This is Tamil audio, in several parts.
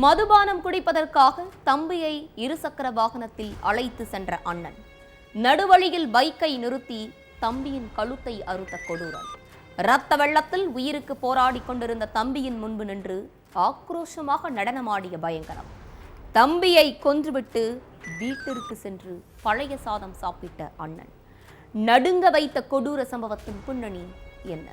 மதுபானம் குடிப்பதற்காக தம்பியை இருசக்கர வாகனத்தில் அழைத்து சென்ற அண்ணன் நடுவழியில் பைக்கை நிறுத்தி தம்பியின் கழுத்தை அறுத்த கொடூரம். இரத்த வெள்ளத்தில் உயிருக்கு போராடி கொண்டிருந்த தம்பியின் முன்பு நின்று ஆக்ரோஷமாக நடனமாடிய பயங்கரம். தம்பியை கொன்றுவிட்டு வீட்டிற்கு சென்று பழைய சாதம் சாப்பிட்ட அண்ணன். நடுங்க வைத்த கொடூர சம்பவத்தின் பின்னணி என்ன?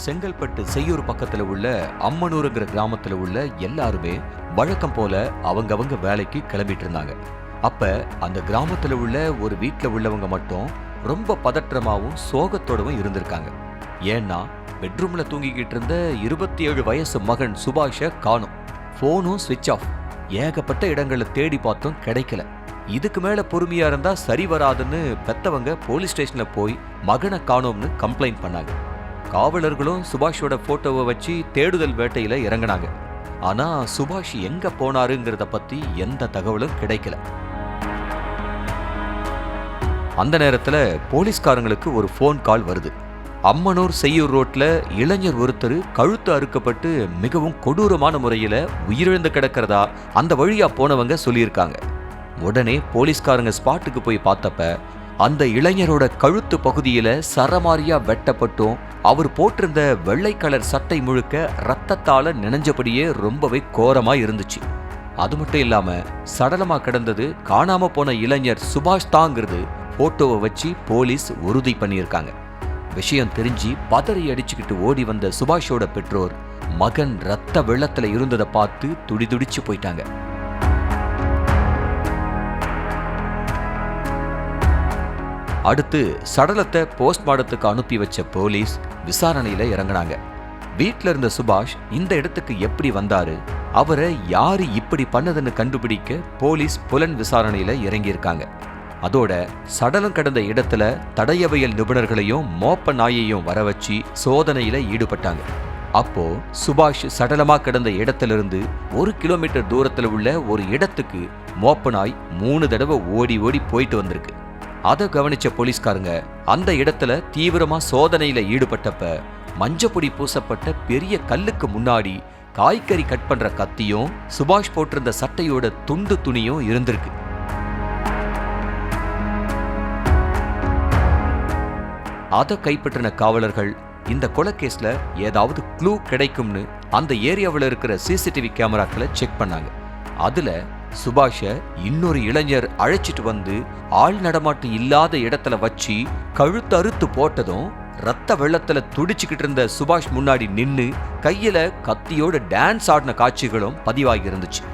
செங்கல்பட்டு செய்யூர் பக்கத்துல உள்ள அம்மனூருங்கிற கிராமத்துல உள்ள எல்லாருமே வழக்கம் போல அவங்கவங்க வேலைக்கு கிளம்பிட்டு இருந்தாங்க. அப்ப அந்த கிராமத்துல உள்ள ஒரு வீட்டுல உள்ளவங்க மட்டும் ரொம்ப பதற்றமாவும் சோகத்தோடவும் இருந்திருக்காங்க. ஏன்னா பெட்ரூம்ல தூங்கிக்கிட்டு இருந்த 27 வயசு மகன் சுபாஷை காணோம். போனும் ஸ்விட்ச் ஆஃப். ஏகப்பட்ட இடங்களை தேடி பார்த்தோம், கிடைக்கல. இதுக்கு மேல பொறுமையா இருந்தா சரி வராதுன்னு பெத்தவங்க போலீஸ் ஸ்டேஷன்ல போய் மகனை காணோம்னு கம்ப்ளைண்ட் பண்ணாங்க. காவலர்களும் சுபாஷோட போட்டோவை வச்சு தேடுதல் வேட்டையில இறங்கினாங்க. ஆனா சுபாஷ் எங்க போனாருங்கிறத பத்தி எந்த தகவலும் கிடைக்கல. அந்த நேரத்துல போலீஸ்காரங்களுக்கு ஒரு போன் கால் வருது. அம்மனூர் செய்யூர் ரோட்ல இளைஞர் ஒருத்தர் கழுத்து அறுக்கப்பட்டு மிகவும் கொடூரமான முறையில உயிரிழந்து கிடக்கிறதா அந்த வழியா போனவங்க சொல்லியிருக்காங்க. உடனே போலீஸ்காரங்க ஸ்பாட்டுக்கு போய் பார்த்தப்ப அந்த இளைஞரோட கழுத்து பகுதியில சரமாரியா வெட்டப்பட்டும் அவர் போட்டிருந்த வெள்ளை கலர் சட்டை முழுக்க ரத்தத்தால நினைஞ்சபடியே ரொம்பவே கோரமா இருந்துச்சு. அது மட்டும் இல்லாம சடலமா கிடந்தது காணாம போன இளைஞர் சுபாஷ் தாங்கிறது போட்டோவை வச்சு போலீஸ் உறுதி பண்ணியிருக்காங்க. விஷயம் தெரிஞ்சு பதறி அடிச்சுக்கிட்டு ஓடி வந்த சுபாஷோட பெற்றோர் மகன் ரத்த வெள்ளத்துல இருந்ததை பார்த்து துடிதுடிச்சு போயிட்டாங்க. அடுத்து சடலத்தை போஸ்ட்மார்ட்டத்துக்கு அனுப்பி வச்ச போலீஸ் விசாரணையில இறங்கினாங்க. வீட்டில இருந்த சுபாஷ் இந்த இடத்துக்கு எப்படி வந்தாரு, அவரை யாரு இப்படி பண்ணதுன்னு கண்டுபிடிக்க போலீஸ் புலன் விசாரணையில இறங்கியிருக்காங்க. அதோட சடலம் கடந்த இடத்துல தடயவியல் நிபுணர்களையும் மோப்ப நாயையும் வர வச்சு சோதனையில ஈடுபட்டாங்க. அப்போ சுபாஷ் சடலமா கிடந்த இடத்திலிருந்து 1 கிலோமீட்டர் தூரத்துல உள்ள ஒரு இடத்துக்கு மோப்ப நாய் 3 தடவை ஓடி ஓடி போயிட்டு வந்திருக்கு. அதை கவனிச்ச போலீஸ்காரங்க அந்த இடத்துல தீவிரமா சோதனையில ஈடுபட்டப்ப மஞ்சப்பொடி பூசப்பட்ட பெரிய கல்லுக்கு முன்னாடி காய்கறி கட் பண்ற கத்தியும் சுபாஷ் போட்டிருந்த சட்டையோட துண்டு துணியும் இருந்திருக்கு. அதை கைப்பற்றின காவலர்கள் இந்த கொலைகேஸ்ல ஏதாவது க்ளூ கிடைக்கும்னு அந்த ஏரியாவில் இருக்கிற சிசிடிவி கேமராக்களை செக் பண்ணாங்க. அதுல சுபாஷ இன்னொரு இளைஞர் அழைச்சிட்டு வந்து ஆள் நடமாட்டு இல்லாத இடத்துல வச்சு கழுத்து அறுத்து போட்டதும் ரத்த வெள்ளத்துல துடிச்சுக்கிட்டு இருந்த சுபாஷ் முன்னாடி நின்னு கையில கத்தியோட டான்ஸ் ஆடின காட்சிகளும் பதிவாகி இருந்துச்சு.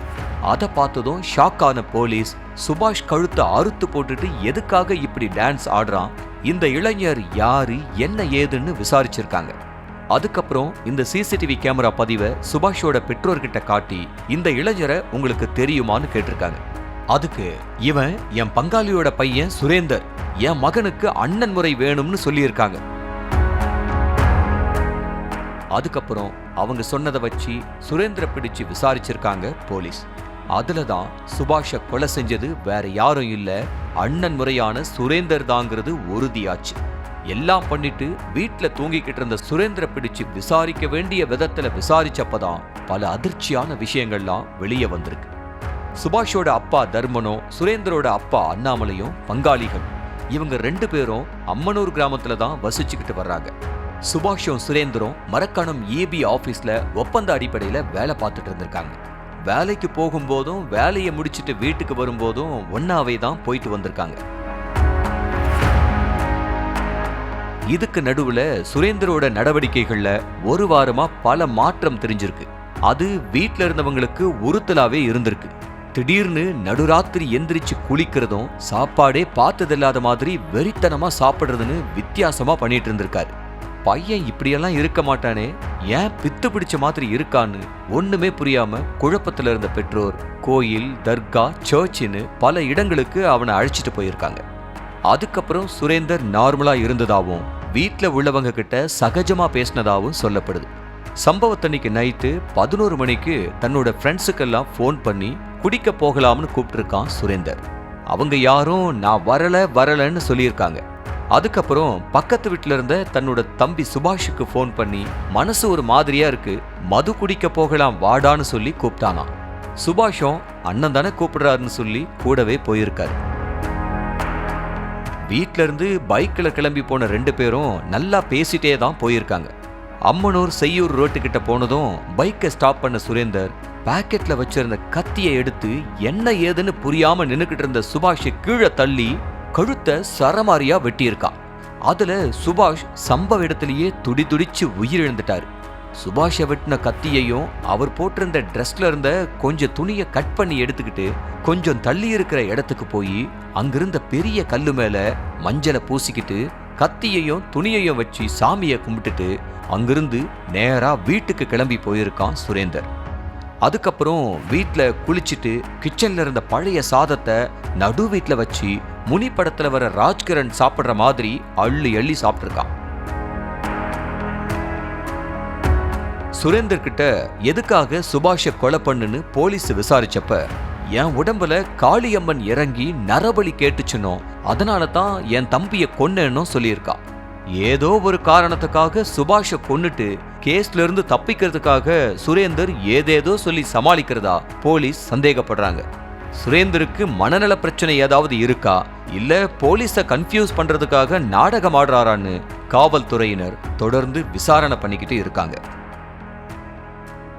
அதை பார்த்ததும் ஷாக் ஆன போலீஸ் சுபாஷ் கழுத்தை அறுத்து போட்டுட்டு எதுக்காக இப்படி டான்ஸ் ஆடுறான், இந்த இளைஞர் யாரு என்ன ஏதுன்னு விசாரிச்சிருக்காங்க. அதுக்கப்புறம் இந்த சிசிடிவி கேமரா பதிவை சுபாஷோட பெற்றோர்கிட்ட காட்டி இந்த இளைஞரை உங்களுக்கு தெரியுமான்னு கேட்டிருக்காங்க. அதுக்கு இவன் என் பங்காளியோட பையன் சுரேந்தர், என் மகனுக்கு அண்ணன் முறை வேணும்னு சொல்லியிருக்காங்க. அதுக்கப்புறம் அவங்க சொன்னதை வச்சு சுரேந்தரை பிடிச்சு விசாரிச்சிருக்காங்க போலீஸ். அதுலதான் சுபாஷ கொலை செஞ்சது வேற யாரும் இல்ல, அண்ணன் முறையான சுரேந்தர் தாங்கிறது உறுதியாச்சு. எல்லாம் பண்ணிட்டு வீட்டுல தூங்கிக்கிட்டு இருந்த சுரேந்தரை பிடிச்சு விசாரிக்க வேண்டிய விதத்துல விசாரிச்சப்பதான் பல அதிர்ச்சியான விஷயங்கள்லாம் வெளியே வந்திருக்கு. சுபாஷோட அப்பா தர்மனும் சுரேந்தரோட அப்பா அண்ணாமலையும் பங்காளிகள். இவங்க 2 பேரும் அம்மனூர் கிராமத்துல தான் வசிச்சுக்கிட்டு வர்றாங்க. சுபாஷும் சுரேந்தரும் மரக்காணம் EB ஆபீஸ்ல ஒப்பந்த அடிப்படையில வேலை பார்த்துட்டு இருந்திருக்காங்க. வேலைக்கு போகும்போதும் வேலையை முடிச்சுட்டு வீட்டுக்கு வரும்போதும் ஒன்னாவே தான் போயிட்டு வந்திருக்காங்க. இதுக்கு நடுவுல சுரேந்தரோட நடவடிக்கைகள்ல ஒரு வாரமா பல மாற்றம் தெரிஞ்சிருக்கு. அது வீட்டுல இருந்தவங்களுக்கு உறுத்தலாவே இருந்திருக்கு. திடீர்னு நடுராத்திரி எந்திரிச்சு குளிக்கிறதும் சாப்பாடே பார்த்ததில்லாத மாதிரி வெறித்தனமா சாப்பிடுறதுன்னு வித்தியாசமா பண்ணிட்டு இருந்திருக்காரு. பையன் இப்படியெல்லாம் இருக்க மாட்டானே, ஏன் பித்து பிடிச்ச மாதிரி இருக்கான்னு ஒண்ணுமே புரியாம குழப்பத்துல இருந்த பெற்றோர் கோயில், தர்கா, சர்ச்சின்னு பல இடங்களுக்கு அவனை அழைச்சிட்டு போயிருக்காங்க. அதுக்கப்புறம் சுரேந்தர் நார்மலா இருந்ததாவும் வீட்டுல உள்ளவங்க கிட்ட சகஜமா பேசினதாவும் சொல்லப்படுது. சம்பவத்தன்னைக்கு நைட்டு 11 மணிக்கு தன்னோட ஃப்ரெண்ட்ஸுக்கெல்லாம் ஃபோன் பண்ணி குடிக்க போகலாம்னு கூப்பிட்டுருக்கான் சுரேந்தர். அவங்க யாரும் நான் வரலன்னு சொல்லியிருக்காங்க. அதுக்கப்புறம் பக்கத்து வீட்டுல இருந்த தன்னோட தம்பி சுபாஷுக்கு ஃபோன் பண்ணி மனசு ஒரு மாதிரியா இருக்கு, மது குடிக்க போகலாம் வாடான்னு சொல்லி கூப்பிட்டானாம். சுபாஷும் அண்ணன் தானே கூப்பிடுறாருன்னு சொல்லி கூடவே போயிருக்காரு. வீட்ல இருந்து பைக்ல கிளம்பி போன 2 பேரும் நல்லா பேசிட்டே தான் போயிருக்காங்க. அம்மனூர் செய்யூர் ரோட்டுக்கிட்ட போனதும் பைக்கை ஸ்டாப் பண்ண சுரேந்தர் பாக்கெட்ல வச்சிருந்த கத்தியை எடுத்து என்ன ஏதுன்னு புரியாம நின்னுக்கிட்டு இருந்த சுபாஷை கீழே தள்ளி கழுத்தை சரமாரியா வெட்டியிருக்கான். அதுல சுபாஷ் சம்பவ இடத்திலேயே துடிச்சு உயிரிழந்துட்டாரு. சுபாஷை வெட்டின கத்தியையும் அவர் போட்டிருந்த ட்ரெஸ்ல இருந்த கொஞ்சம் துணியை கட் பண்ணி எடுத்துக்கிட்டு கொஞ்சம் தள்ளி இருக்கிற இடத்துக்கு போய் அங்கிருந்த பெரிய கல்லு மேல மஞ்சளை பூசிக்கிட்டு கத்தியையும் துணியையும் வச்சு சாமியை கும்பிட்டுட்டு அங்கிருந்து நேரா வீட்டுக்கு கிளம்பி போயிருக்கான் சுரேந்தர். அதுக்கப்புறம் வீட்டுல குளிச்சுட்டு கிச்சன்ல இருந்த பழைய சாதத்தை நடு வீட்டுல வச்சு முனி படத்துல வர ராஜ்கிரண் சாப்பிடுற மாதிரி அள்ளி சாப்பிட்டுருக்கான். சுரேந்தர் கிட்ட எதுக்காக சுபாஷை கொலை பண்ணுன்னு போலீஸ் விசாரிச்சப்ப, என் உடம்புல காளியம்மன் இறங்கி நரபலி கேட்டுச்சுனோ, அதனால தான் என் தம்பியை கொன்னேன்னு சொல்லியிருக்கா. ஏதோ ஒரு காரணத்துக்காக சுபாஷை கொன்னுட்டு கேஸ்ல இருந்து தப்பிக்கிறதுக்காக சுரேந்தர் ஏதேதோ சொல்லி சமாளிக்கிறதா போலீஸ் சந்தேகப்படுறாங்க. சுரேந்தருக்கு மனநல பிரச்சனை ஏதாவது இருக்கா, இல்ல போலீஸை கன்ஃபியூஸ் பண்றதுக்காக நாடகம் ஆடுறாரான்னு காவல்துறையினர் தொடர்ந்து விசாரணை பண்ணிக்கிட்டு இருக்காங்க.